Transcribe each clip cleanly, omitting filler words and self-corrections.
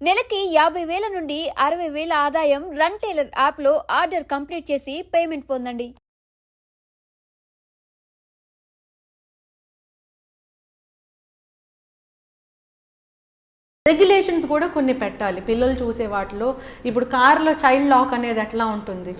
నెలకి 50,000 నుండి 60,000 ఆదాయం రన్ టైలర్ యాప్లో ఆర్డర్ కంప్లీట్ చేసి పేమెంట్ పొందండి. రెగ్యులేషన్స్ కూడా కొన్ని పెట్టాలి పిల్లలు చూసే వాటిలో. ఇప్పుడు కార్లో చైల్డ్ లాక్ అనేది ఎట్లా ఉంటుంది,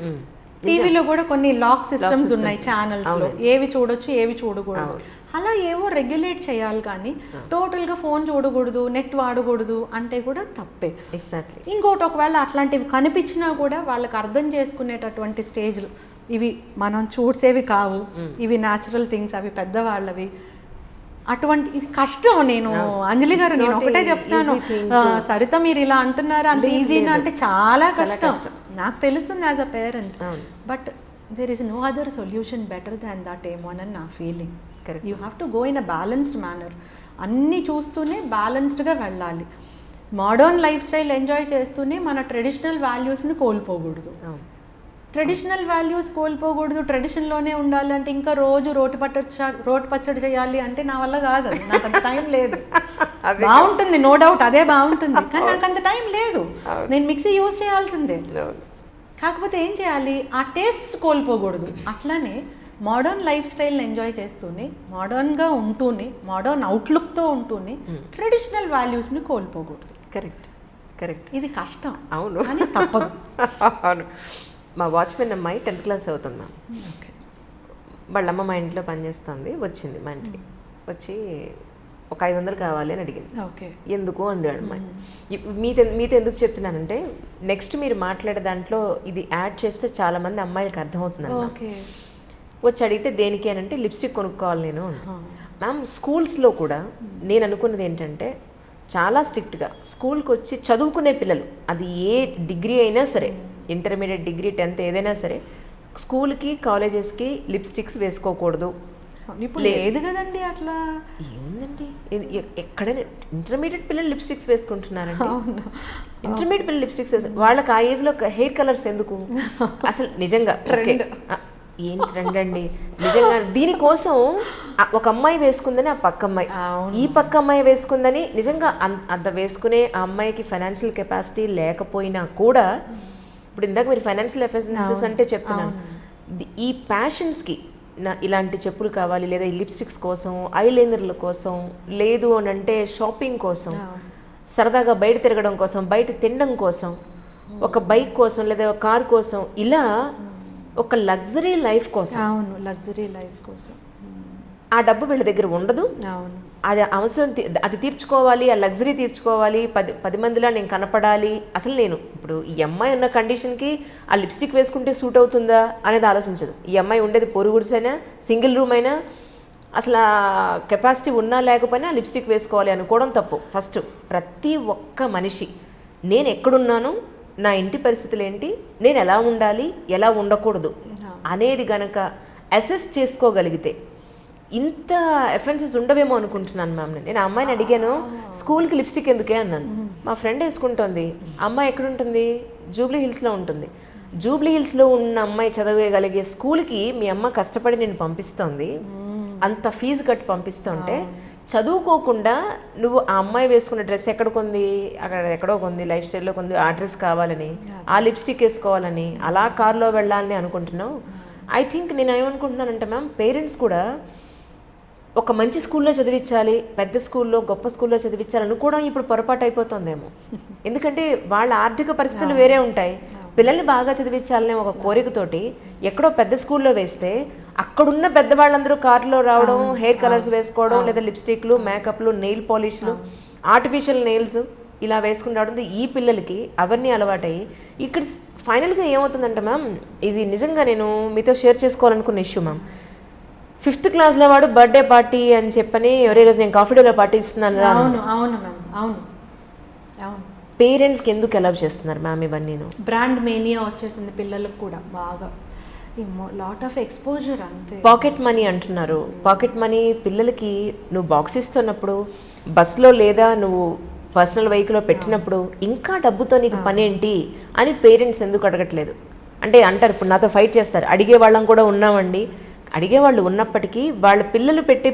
టీవీలో కూడా కొన్ని లాక్ సిస్టమ్స్ ఉన్నాయి ఛానల్స్ లో, ఏవి చూడొచ్చు ఏవి చూడకూడదు. అలా ఏవో రెగ్యులేట్ చేయాలి కానీ టోటల్గా ఫోన్ చూడకూడదు, నెట్ వాడకూడదు అంటే కూడా తప్పే. ఎగ్జాక్ట్లీ. ఇంకోటి, ఒకవేళ అట్లాంటివి కనిపించినా కూడా వాళ్ళకి అర్థం చేసుకునేటటువంటి స్టేజ్లు ఇవి మనం చూసేవి కావు, ఇవి న్యాచురల్ థింగ్స్, అవి పెద్దవాళ్ళవి. అటువంటి ఇది కష్టం. నేను అంజలి గారు నేను ఒకటే చెప్తాను, సరిత మీరు ఇలా అంటున్నారు అంత ఈజీగా అంటే చాలా కష్టం. నాకు తెలుస్తుంది as a parent, but there is no other solution better than that ఏమో అని నా feeling. You have to go in a balanced manner. అన్నీ చూస్తూనే బ్యాలెన్స్డ్గా వెళ్ళాలి. మోడర్న్ లైఫ్ స్టైల్ ఎంజాయ్ చేస్తూనే మన ట్రెడిషనల్ వాల్యూస్ని కోల్పోకూడదు. ట్రెడిషనల్ వాల్యూస్ కోల్పోకూడదు, ట్రెడిషన్లోనే ఉండాలంటే ఇంకా రోజు రోటి పచ్చడి చేయాలి అంటే నా వల్ల కాదు, నాకు అంత టైం లేదు. బాగుంటుంది నో డౌట్, అదే బాగుంటుంది, కానీ నాకు అంత టైం లేదు. నేను మిక్సీ యూజ్ చేయాల్సిందే. కాకపోతే ఏం చేయాలి, ఆ టేస్ట్ కోల్పోకూడదు. అట్లానే మోడర్న్ లైఫ్ స్టైల్ని ఎంజాయ్ చేస్తూనే, మోడర్న్గా ఉంటూనే, మోడర్న్ అవుట్లుక్తో ఉంటూనే ట్రెడిషనల్ వాల్యూస్ని కోల్పోకూడదు. Correct correct. ఇది కష్టం, అవును, కానీ తప్పదు. అవును. మా వాచ్మెన్ అమ్మాయి 10th క్లాస్ అవుతుంది మ్యామ్. వాళ్ళ అమ్మ మా ఇంట్లో పనిచేస్తుంది. వచ్చింది మా ఇంటికి, వచ్చి ఒక 500 కావాలి అని అడిగింది. ఎందుకు అంది అమ్మాయి. మీతో ఎందుకు చెప్తున్నానంటే, నెక్స్ట్ మీరు మాట్లాడే దాంట్లో ఇది యాడ్ చేస్తే చాలామంది అమ్మాయిలకు అర్థమవుతుంది అన్న. వచ్చి అడిగితే దేనికి అని అంటే, లిప్స్టిక్ కొనుక్కోవాలి నేను. మ్యామ్ స్కూల్స్లో కూడా నేను అనుకున్నది ఏంటంటే, చాలా స్ట్రిక్ట్గా స్కూల్కి వచ్చి చదువుకునే పిల్లలు, అది ఏ డిగ్రీ అయినా సరే, ఇంటర్మీడియట్, డిగ్రీ, 10th ఏదైనా సరే, స్కూల్కి కాలేజెస్కి లిప్స్టిక్స్ వేసుకోకూడదు. లేదు కదండి అట్లా. ఏముందండి, ఎక్కడైనా ఇంటర్మీడియట్ పిల్లలు లిప్స్టిక్స్ వేసుకుంటున్నారండి. ఇంటర్మీడియట్ పిల్లలు లిప్స్టిక్స్ వాళ్ళకి ఆ ఏజ్లో హెయిర్ కలర్స్ ఎందుకు అసలు? నిజంగా ఏం ట్రెండ్ అండి నిజంగా. దీనికోసం ఒక అమ్మాయి వేసుకుందని ఆ పక్క అమ్మాయి, ఈ పక్క అమ్మాయి వేసుకుందని, నిజంగా అంత వేసుకునే ఆ అమ్మాయికి ఫైనాన్షియల్ కెపాసిటీ లేకపోయినా కూడా, ఇప్పుడు ఇందాక మీరు ఫైనాన్షియల్ ఎఫిషియన్సీస్ అంటే చెప్తున్నాను, ఈ ప్యాషన్స్కి ఇలాంటి చెప్పులు కావాలి, లేదా ఈ లిప్స్టిక్స్ కోసం, ఐలైనర్ల కోసం, లేదు అని అంటే షాపింగ్ కోసం, సరదాగా బయట తిరగడం కోసం, బయట తినడం కోసం, ఒక బైక్ కోసం లేదా ఒక కార్ కోసం, ఇలా ఒక లగ్జరీ లైఫ్ కోసం, లగ్జరీ లైఫ్ కోసం ఆ డబ్బు వీళ్ళ దగ్గర ఉండదు. అది అవసరం, అది తీర్చుకోవాలి, ఆ లగ్జరీ తీర్చుకోవాలి, 10 మందిలో నేను కనపడాలి. అసలు నేను ఇప్పుడు ఈ అమ్మాయి ఉన్న కండిషన్కి ఆ లిప్స్టిక్ వేసుకుంటే సూట్ అవుతుందా అనేది ఆలోచించదు. ఈ అమ్మాయి ఉండేది పొరుగుడిసైనా, సింగిల్ రూమ్ అయినా, అసలు ఆ కెపాసిటీ ఉన్నా లేకపోయినా లిప్స్టిక్ వేసుకోవాలి అనుకోవడం తప్పు. ఫస్ట్ ప్రతి ఒక్క మనిషి, నేను ఎక్కడున్నాను, నా ఇంటి పరిస్థితులు ఏంటి, నేను ఎలా ఉండాలి, ఎలా ఉండకూడదు అనేది గనక అసెస్ చేసుకోగలిగితే ఇంత ఎఫెన్సెస్ ఉండవేమో అనుకుంటున్నాను మ్యామ్. నేను ఆ అమ్మాయిని అడిగాను, స్కూల్కి లిప్స్టిక్ ఎందుకే అన్నాను. మా ఫ్రెండ్ వేసుకుంటోంది. అమ్మాయి ఎక్కడుంటుంది, జూబ్లీ హిల్స్లో ఉంటుంది. జూబ్లీ హిల్స్లో ఉన్న అమ్మాయి చదవగలిగే స్కూల్కి మీ అమ్మ కష్టపడి నేను పంపిస్తోంది, అంత ఫీజు కట్టి పంపిస్తుంటే, చదువుకోకుండా నువ్వు ఆ అమ్మాయి వేసుకున్న డ్రెస్ ఎక్కడ కొంది, అక్కడ ఎక్కడో కొంది, లైఫ్ స్టైల్లో కొంది, ఆ డ్రెస్ కావాలని, ఆ లిప్స్టిక్ వేసుకోవాలని, అలా కార్లో వెళ్ళాలని అనుకుంటున్నావు. ఐ థింక్ నేను ఏమనుకుంటున్నానంటే మ్యామ్, పేరెంట్స్ కూడా ఒక మంచి స్కూల్లో చదివించాలి, పెద్ద స్కూల్లో, గొప్ప స్కూల్లో చదివించాలి అనుకోవడం ఇప్పుడు పొరపాటు అయిపోతుందేమో. ఎందుకంటే వాళ్ళ ఆర్థిక పరిస్థితులు వేరే ఉంటాయి. పిల్లల్ని బాగా చదివించాలనే ఒక కోరికతోటి ఎక్కడో పెద్ద స్కూల్లో వేస్తే, అక్కడున్న పెద్దవాళ్ళందరూ కార్లో రావడం, హెయిర్ కలర్స్ వేసుకోవడం, లేదా లిప్స్టిక్లు, మేకప్లు, నెయిల్ పాలిష్లు, ఆర్టిఫిషియల్ నెయిల్స్ ఇలా వేసుకుని రావడం, ఈ పిల్లలకి అవన్నీ అలవాటయ్యి ఇక్కడ ఫైనల్గా ఏమవుతుందంటే మ్యామ్, ఇది నిజంగా నేను మీతో షేర్ చేసుకోవాలనుకున్న ఇష్యూ మ్యామ్. 5th క్లాస్లో వాడు బర్త్డే పార్టీ అని చెప్పని, ఎవరే రోజు నేను కాఫీ డేలో పార్టీ ఇస్తున్నాను. పేరెంట్స్కి ఎందుకు అలౌ చేస్తున్నారు మ్యామ్ ఇవన్నీ? బ్రాండ్ మేనియా వచ్చేసింది పిల్లలకు కూడా బాగా, లాట్ ఆఫ్ ఎక్స్పోజర్. అంతే పాకెట్ మనీ అంటున్నారు. పాకెట్ మనీ పిల్లలకి నువ్వు బాక్స్ ఇస్తున్నప్పుడు, బస్లో లేదా నువ్వు పర్సనల్ వెహికల్లో పెట్టినప్పుడు, ఇంకా డబ్బుతో నీకు పని ఏంటి అని పేరెంట్స్ ఎందుకు అడగట్లేదు అంటే అంటారు. ఇప్పుడు నాతో ఫైట్ చేస్తారు, అడిగే వాళ్ళం కూడా ఉన్నామండి. అడిగేవాళ్ళు ఉన్నప్పటికీ వాళ్ళ పిల్లలు పెట్టే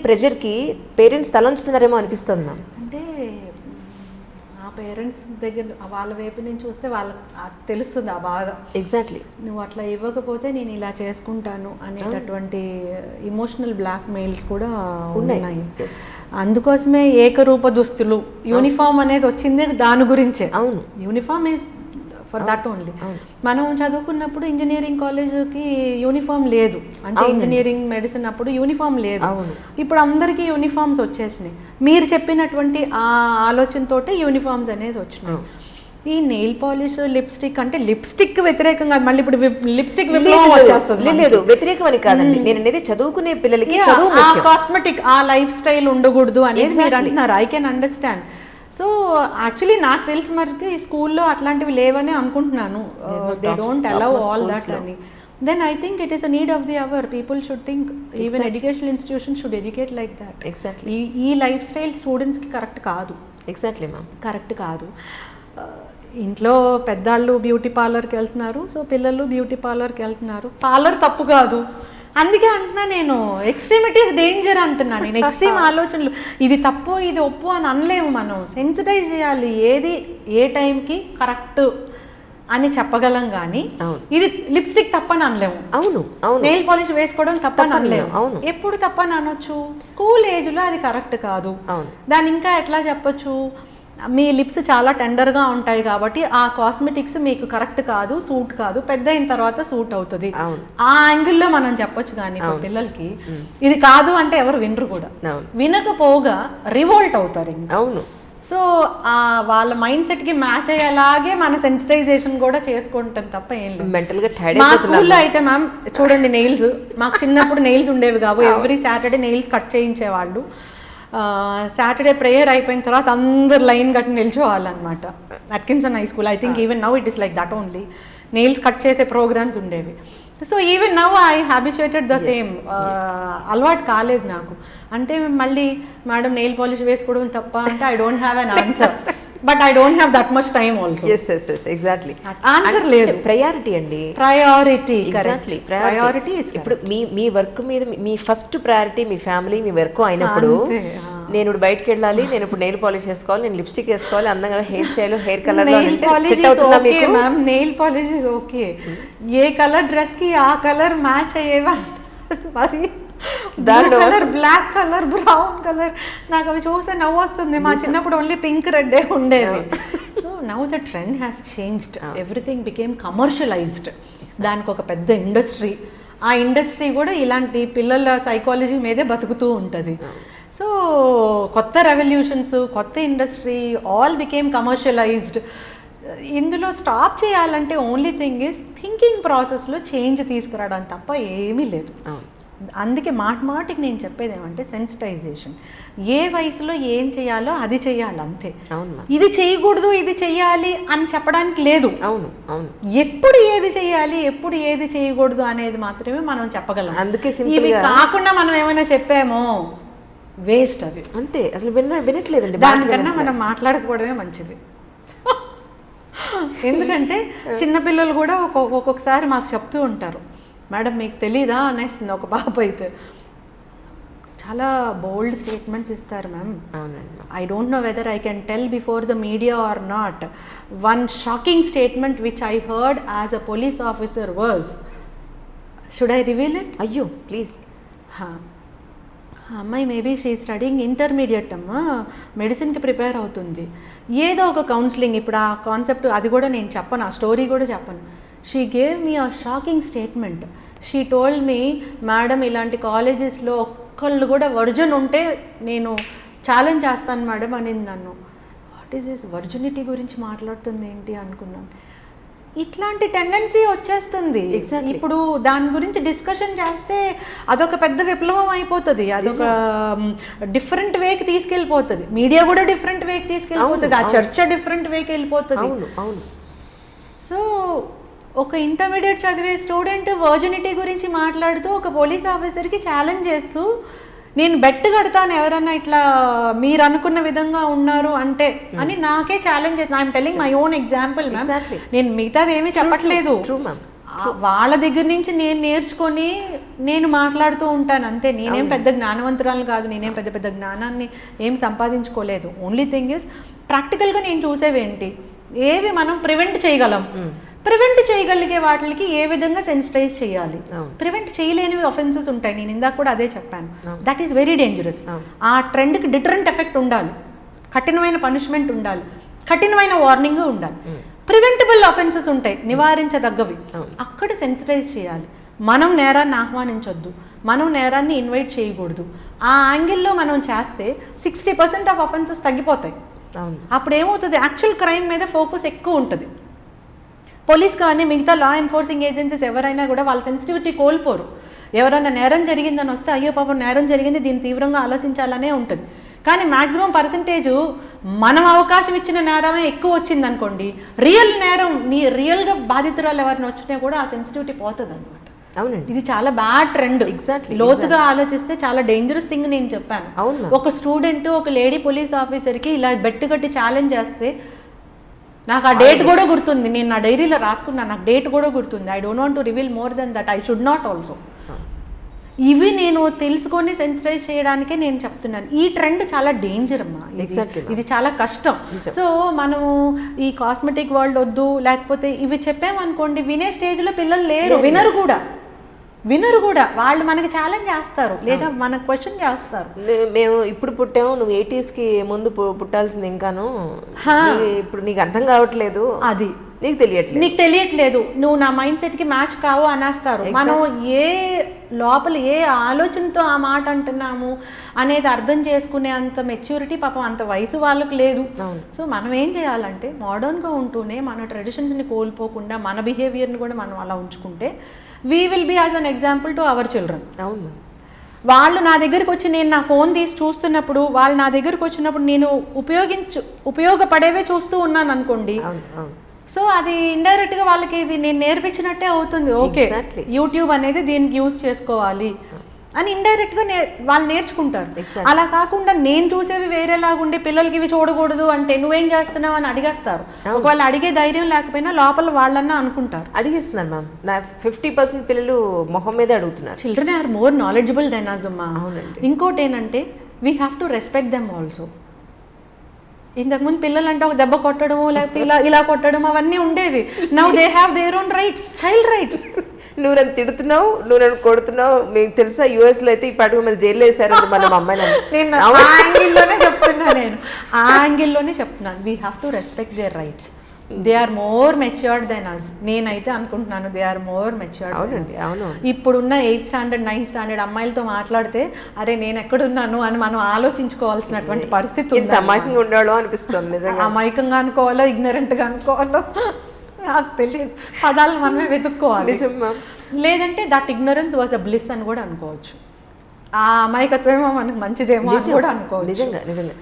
ప్రెజర్కి పేరెంట్స్ తలంచుతున్నారేమో అనిపిస్తుంది మ్యామ్. అంటే ఆ పేరెంట్స్ దగ్గర వాళ్ళ వైపు నుంచి చూస్తే వాళ్ళకి తెలుస్తుంది ఆ బాధ. ఎగ్జాక్ట్లీ. నువ్వు అట్లా ఇవ్వకపోతే నేను ఇలా చేసుకుంటాను అనేటటువంటి ఇమోషనల్ బ్లాక్ మెయిల్స్ కూడా ఉన్నాయి. అందుకోసమే ఏకరూప దుస్తులు, యూనిఫామ్ అనేది వచ్చింది దాని గురించే. అవును, uniform is for that only. మనం చదువుకున్నప్పుడు ఇంజనీరింగ్ కాలేజ్కి యూనిఫామ్ లేదు, అంటే ఇంజనీరింగ్ మెడిసిన్ అప్పుడు యూనిఫామ్ లేదు. ఇప్పుడు అందరికీ యూనిఫామ్స్ వచ్చేసినాయి. మీరు చెప్పినటువంటి ఆ ఆలోచనతోటే యూనిఫామ్స్ అనేది వచ్చినాయి. ఈ నెయిల్ పాలిష్, లిప్స్టిక్ అంటే లిప్స్టిక్ వ్యతిరేకంగా మళ్ళీ ఇప్పుడు లిప్స్టిక్ లేదు, వ్యతిరేకం అని కాదండి. నేను అనేది చదువుకునే పిల్లలకి చదువు కాస్మెటిక్ ఆ లైఫ్ స్టైల్ ఉండకూడదు అనేది మీరు అంటున్నారు. I can understand. So actually నాకు తెలిసి మరికి ఈ స్కూల్లో అట్లాంటివి లేవని అనుకుంటున్నాను. They don't allow all that అని. Then I think it is a need of the hour. People should think, even educational institutions should educate like that. Exactly. ఈ లైఫ్ స్టైల్ స్టూడెంట్స్కి కరెక్ట్ కాదు. ఎగ్జాక్ట్లీ మ్యామ్, కరెక్ట్ కాదు. ఇంట్లో పెద్దాళ్ళు beauty పార్లర్కి వెళ్తున్నారు, so పిల్లలు beauty పార్లర్కి వెళ్తున్నారు. పార్లర్ తప్పు కాదు, అందుకే అంటున్నా నేను ఎక్స్ట్రీమిటీస్ డేంజర్ అంటున్నా నేను. ఎక్స్ట్రీమ్ ఆలోచనలు, ఇది తప్పు ఇది ఒప్పు అని అనలేము. మనం సెన్సిటైజ్ చేయాలి, ఏది ఏ టైంకి కరెక్ట్ అని చెప్పగలం. కానీ ఇది లిప్స్టిక్ తప్పని అనలేము. అవును అవును, నెయిల్ పాలిష్ వేసుకోవడం తప్పని అనలేము. అవును, ఎప్పుడు తప్పని అనొచ్చు? స్కూల్ ఏజ్లో అది కరెక్ట్ కాదు. దాన్ని ఇంకా ఎట్లా చెప్పొచ్చు? మీ లిప్స్ చాలా టెండర్గా ఉంటాయి కాబట్టి ఆ కాస్మెటిక్స్ మీకు కరెక్ట్ కాదు, సూట్ కాదు, పెద్ద అయిన తర్వాత సూట్ అవుతుంది, ఆ యాంగిల్లో మనం చెప్పొచ్చు. కానీ పిల్లలకి ఇది కాదు అంటే ఎవరు వినరు కూడా. వినకపోగా రివోల్ట్ అవుతారు. అవును. సో వాళ్ళ మైండ్ సెట్ కి మ్యాచ్ అయ్యేలాగే మన సెన్సిటైజేషన్ కూడా చేసుకుంటాం తప్ప ఏం లేదు. మెంటల్గా మా స్కూల్లో అయితే మ్యామ్ చూడండి, నెయిల్స్ మాకు చిన్నప్పుడు నెయిల్స్ ఉండేవి కావు. ఎవ్రీ సాటర్డే నెయిల్స్ కట్ చేయించేవాళ్ళు. సాటర్డే ప్రేయర్ అయిపోయిన తర్వాత అందరు లైన్ కట్టి నిల్చోవాలన్నమాట. Atkinson high school, I think even now it is like that only. Nails cut చేసే ప్రోగ్రామ్స్ ఉండేవి. So even now I habituated the same. అలవాటు కాలేదు నాకు. అంటే మళ్ళీ మేడం నెయిల్ పాలిష్ వేసుకోవడం తప్ప అంటే I don't have an answer, but I don't have that much time also. Exactly, answer లేదు. ప్రయారిటీ అండి, ప్రయారిటీ. Exactly, priority. ఇప్పుడు మీ వర్క్ మీద మీ ఫస్ట్ ప్రయారిటీ మీ ఫ్యామిలీ, మీ వర్క్ అయినప్పుడు నేను ఇప్పుడు బయటకు వెళ్ళాలి, నేను ఇప్పుడు నెయిల్ పాలిష్ వేసుకోవాలి, నేను లిప్స్టిక్ వేసుకోవాలి, అందంగా hair style, hair colour. Nail polish is okay, ఏ కలర్ డ్రెస్ కి ఆ కలర్ మ్యాచ్ అయ్యేవా మరి colour, black colour, brown colour, నాకు అవి చూస్తే నవ్వు వస్తుంది. మా చిన్నప్పుడు ఓన్లీ పింక్ రెడ్డే ఉండేవి. So now the trend has changed, everything became commercialised. దానికి ఒక పెద్ద ఇండస్ట్రీ, ఆ ఇండస్ట్రీ కూడా ఇలాంటి పిల్లల సైకాలజీ మీదే బతుకుతూ ఉంటుంది. సో కొత్త రెవల్యూషన్స్, కొత్త ఇండస్ట్రీ, ఆల్ బికేమ్ కమర్షియలైజ్డ్. ఇందులో స్టాప్ చేయాలంటే ఓన్లీ థింగ్ ఈజ్ థింకింగ్ ప్రాసెస్లో చేంజ్ తీసుకురావడం తప్ప ఏమీ లేదు. అందుకే మాటికి నేను చెప్పేది ఏమంటే సెన్సిటైజేషన్. ఏ వయసులో ఏం చేయాలో అది చేయాలి అంతే. ఇది చేయకూడదు ఇది చెయ్యాలి అని చెప్పడానికి లేదు. అవును అవును, ఎప్పుడు ఏది చేయాలి ఎప్పుడు ఏది చేయకూడదు అనేది మాత్రమే మనం చెప్పగలం. అందుకే ఇవి కాకుండా మనం ఏమైనా చెప్పామో వేస్ట్, అది అంతే. అసలు వినట్లేదండి. దానికన్నా మనం మాట్లాడకపోవడమే మంచిది. ఎందుకంటే చిన్నపిల్లలు కూడా ఒక్కొక్కసారి మాకు చెప్తూ ఉంటారు, మేడం మీకు తెలీదా అనేస్తుంది ఒక పాప అయితే. చాలా బోల్డ్ స్టేట్మెంట్స్ ఇస్తారు ma'am. I don't know whether I can tell before the media or not. One shocking statement which I heard as a police officer was, should I reveal it? అయ్యో please. అమ్మాయి maybe she studying intermediate అమ్మా, మెడిసిన్కి prepare అవుతుంది, ఏదో ఒక counselling. ఇప్పుడు ఆ concept అది కూడా నేను చెప్పను, ఆ స్టోరీ కూడా చెప్పను. She gave me a shocking statement. She told me, madam ఇలాంటి కాలేజెస్లో ఒక్కళ్ళు కూడా వర్జన్ ఉంటే నేను ఛాలెంజ్ చేస్తాను మేడం అనింది నన్ను. వాట్ ఈస్ దిస్, వర్జినిటీ గురించి మాట్లాడుతుంది ఏంటి అనుకున్నాను. ఇట్లాంటి టెండెన్సీ వచ్చేస్తుంది. ఇప్పుడు దాని గురించి డిస్కషన్ చేస్తే అదొక పెద్ద విప్లవం అయిపోతుంది, అదొక డిఫరెంట్ వేకి తీసుకెళ్ళిపోతుంది. మీడియా కూడా డిఫరెంట్ వేకి తీసుకెళ్ళిపోతుంది, ఆ చర్చ డిఫరెంట్ వేకి వెళ్ళిపోతుంది. సో ఒక ఇంటర్మీడియట్ చదివే స్టూడెంట్ వర్జినిటీ గురించి మాట్లాడుతూ ఒక పోలీస్ ఆఫీసర్కి ఛాలెంజ్ చేస్తూ, నేను బెట్ కడతాను ఎవరన్నా ఇట్లా మీరు అనుకున్న విధంగా ఉన్నారు అంటే అని నాకే ఛాలెంజ్ చేస్తాను. I'm telling my own example ma'am. నేను మిగతావి ఏమీ చెప్పట్లేదు, వాళ్ళ దగ్గర నుంచి నేను నేర్చుకొని నేను మాట్లాడుతూ ఉంటాను అంతే. నేనేం పెద్ద జ్ఞానవంతురాలు కాదు, నేనేం పెద్ద జ్ఞానాన్ని ఏం సంపాదించుకోలేదు. ఓన్లీ థింగ్ ఇస్ ప్రాక్టికల్గా నేను చూసేవి ఏంటి, ఏవి మనం ప్రివెంట్ చేయగలం, ప్రివెంట్ చేయగలిగే వాటికి ఏ విధంగా సెన్సిటైజ్ చేయాలి. ప్రివెంట్ చేయలేనివి ఆఫెన్సెస్ ఉంటాయి, నేను ఇందాక కూడా అదే చెప్పాను. That is very dangerous. ఆ ట్రెండ్కి డిటరెంట్ ఎఫెక్ట్ ఉండాలి, కఠినమైన పనిష్మెంట్ ఉండాలి, కఠినమైన వార్నింగ్ ఉండాలి. ప్రివెంటబుల్ ఆఫెన్సెస్ ఉంటాయి, నివారించదగ్గవి, అక్కడ సెన్సిటైజ్ చేయాలి. మనం నేరాన్ని ఆహ్వానించొద్దు, మనం నేరాన్ని ఇన్వైట్ చేయకూడదు. ఆ యాంగిల్లో మనం చేస్తే 60% ఆఫ్ అఫెన్సెస్ తగ్గిపోతాయి. అప్పుడు ఏమవుతుంది, యాక్చువల్ క్రైమ్ మీద ఫోకస్ ఎక్కువ ఉంటుంది. పోలీస్ కానీ మిగతా లా ఎన్ఫోర్సింగ్ ఏజెన్సీస్ ఎవరైనా కూడా వాళ్ళ సెన్సిటివిటీ కోల్పోరు. ఎవరైనా నేరం జరిగిందని వస్తే అయ్యో పాపం నేరం జరిగింది, దీన్ని తీవ్రంగా ఆలోచించాలనే ఉంటుంది. కానీ మ్యాక్సిమం పర్సంటేజ్ మనం అవకాశం ఇచ్చిన నేరమే ఎక్కువ వచ్చింది అనుకోండి, రియల్ నేరం రియల్గా బాధితురాలు ఎవరిని వచ్చినా కూడా ఆ సెన్సిటివిటీ పోతుంది అనమాట. అవునండి, ఇది చాలా బ్యాడ్ ట్రెండ్. ఎగ్జాక్ట్లీ లోతుగా ఆలోచిస్తే చాలా డేంజరస్ థింగ్ నేను చెప్పాను. ఒక స్టూడెంట్ ఒక లేడీ పోలీస్ ఆఫీసర్కి ఇలా బెట్టు కట్టి ఛాలెంజ్ చేస్తే, నాకు ఆ డేట్ కూడా గుర్తుంది, నేను నా డైరీలో రాసుకున్నాను, నాకు డేట్ కూడా గుర్తుంది. I don't want to reveal more than that, I should not also. ఇవి నేను తెలుసుకొని సెన్సిటైజ్ చేయడానికే నేను చెప్తున్నాను. ఈ ట్రెండ్ చాలా డేంజర్ అమ్మా, ఇది చాలా కష్టం. సో మనము ఈ కాస్మెటిక్ వరల్డ్ వద్దు, లేకపోతే ఇవి చెప్పామనుకోండి, వినే స్టేజ్లో పిల్లలు లేరు, వినరు కూడా. వాళ్ళు మనకి ఛాలెంజ్ చేస్తారు, లేదా మనకు క్వశ్చన్ చేస్తారు. మేము ఇప్పుడు పుట్టాము, నువ్వు 80s ముందు పుట్టాల్సింది, ఇంకాను ఇప్పుడు నీకు అర్థం కావట్లేదు, అది నీకు తెలియట్లేదు, నువ్వు నా మైండ్ సెట్కి మ్యాచ్ కావు అనేస్తారు. మనం ఏ లోపల ఏ ఆలోచనతో ఆ మాట అంటున్నాము అనేది అర్థం చేసుకునే అంత మెచ్యూరిటీ పాపం అంత వయసు వాళ్ళకు లేదు. సో మనం ఏం చేయాలంటే మోడర్న్గా ఉంటూనే మన ట్రెడిషన్స్ని కోల్పోకుండా మన బిహేవియర్ని కూడా మనం అలా ఉంచుకుంటే we will be as an example to our children. అవును, వాళ్ళు నా దగ్గరికి వచ్చి నేను నా ఫోన్ తీసి చూస్తున్నప్పుడు, వాళ్ళు నా దగ్గరికి వచ్చినప్పుడు నేను ఉపయోగపడేవే చూస్తూ ఉన్నాను అనుకోండి, సో అది ఇండైరెక్ట్ గా వాళ్ళకి ఇది నేను నేర్పించినట్టే అవుతుంది. ఓకే, యూట్యూబ్ అనేది దీనికి యూజ్ చేసుకోవాలి అని ఇండైరెక్ట్ గా వాళ్ళు నేర్చుకుంటారు. అలా కాకుండా నేను చూసేవి వేరేలాగుండే పిల్లలకి ఇవి చూడకూడదు అంటే నువ్వేం చేస్తున్నావు అని అడిగేస్తారు. ఒకవేళ అడిగే ధైర్యం లేకపోయినా లోపల వాళ్ళన్నా అనుకుంటారు. అడిగేస్తున్నారు మ్యామ్, నా 50% పిల్లలు మొహం మీద అడుగుతున్నారు. Children are more knowledgeable than us అమ్మా. ఇంకోటి ఏంటంటే we have to respect them also. ఇంతకుముందు పిల్లలు అంటే ఒక దెబ్బ కొట్టడము, లేకపోతే ఇలా కొట్టడం అవన్నీ ఉండేవి. Now they have their own rights, child rights. నువ్వు నన్ను తిడుతున్నావు, నువ్వు నన్ను కొడుతున్నావు. మీకు తెలుసా US లో అయితే ఈ పాటు మీద జైల్లో వేశారు మన అమ్మాయిని. నేను ఆ యాంగిల్లోనే చెప్తున్నాను we have to respect their rights. They are more matured than us. నేనైతే అనుకుంటున్నాను దే ఆర్ మోర్ మెచ్యూర్డ్. ఇప్పుడున్న 8th స్టాండర్డ్ 9th స్టాండర్డ్ అమ్మాయిలతో మాట్లాడితే అరే నేను ఎక్కడున్నాను అని మనం ఆలోచించుకోవాల్సినటువంటి పరిస్థితి ఉంది. అమాయకంగా ఉండాలో అనిపిస్తుంది. అమాయకంగా అనుకోవాలో ఇగ్నరెంట్గా అనుకోవాలో నాకు తెలియదు, పదాలను మనమే వెతుక్కోవాలి. లేదంటే that ignorance was a bliss అని కూడా అనుకోవచ్చు. ఆ అమాయకత్వమేమో మనకు మంచిదేమో అని కూడా అనుకోవచ్చు. నిజంగా